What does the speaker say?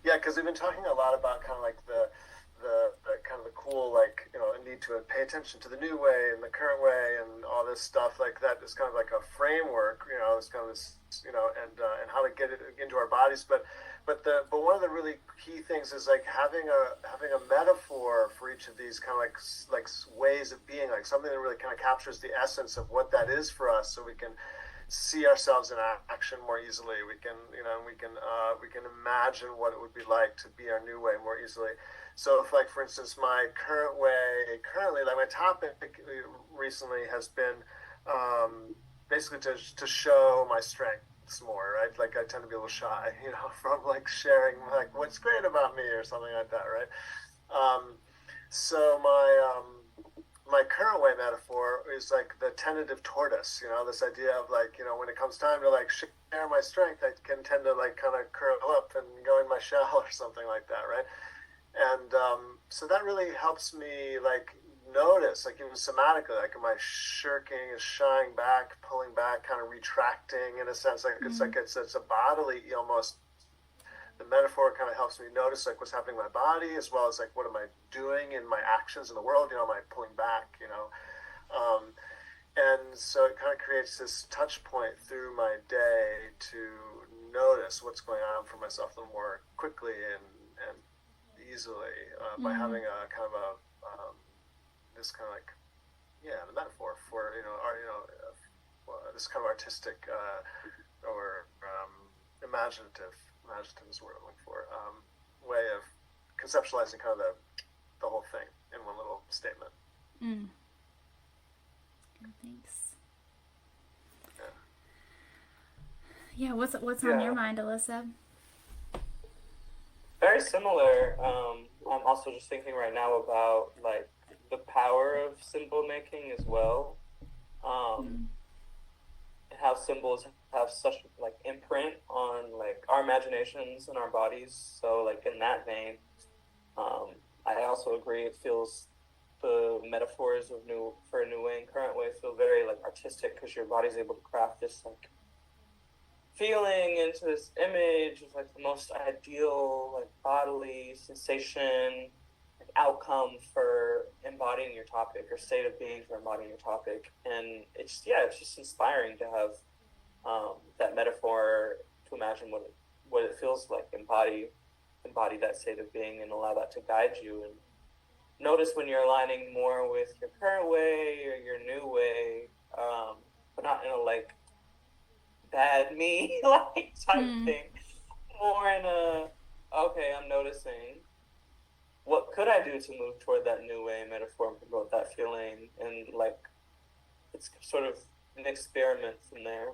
Yeah, because we've been talking a lot about kind of like the kind of the cool, like, need to pay attention to the new way and the current way and all this stuff like that is kind of like a framework, it's kind of this, and how to get it into our bodies. But one of the really key things is like having a metaphor for each of these kind of like ways of being, like something that really kind of captures the essence of what that is for us, so we can see ourselves in action more easily. We can imagine what it would be like to be our new way more easily. So, if, like, for instance, my currently, like, my topic recently has been basically to show my strengths more, right? Like, I tend to be a little shy, from like sharing like what's great about me or something like that, right? Um, so my current way metaphor is like the tentative tortoise, this idea of like, when it comes time to like share my strength, I can tend to like kind of curl up and go in my shell or something like that, right? And so that really helps me like notice, like even somatically, like am I shirking, is shying back, pulling back, kind of retracting in a sense, like it's a bodily almost. The metaphor kind of helps me notice like what's happening in my body, as well as like what am I doing in my actions in the world, am I pulling back, um, and so it kind of creates this touch point through my day to notice what's going on for myself a little more quickly and easily, by Mm-hmm. having a kind of a this kind of like, yeah, the metaphor for this kind of artistic, or imaginative is the word I'm looking for, way of conceptualizing kind of the whole thing in one little statement. Mm. Thanks. Yeah. Yeah, what's on your Yeah, mind, Alyssa? very similar. I'm also just thinking right now about like the power of symbol making as well. Um, Mm. and how symbols have such like imprint on like our imaginations and our bodies. So like in that vein, um, I also agree. It feels the metaphors of new for a new way and current way feel very like artistic because your body's able to craft this like feeling into this image of like the most ideal like bodily sensation like outcome for embodying your topic or state of being for embodying your topic. And it's just inspiring to have that metaphor, to imagine what it feels like, embody that state of being and allow that to guide you. And notice when you're aligning more with your current way or your new way, but not in a like bad me like type Mm. thing, more in a okay, I'm noticing what could I do to move toward that new way metaphor and promote that feeling, and like it's sort of an experiment from there.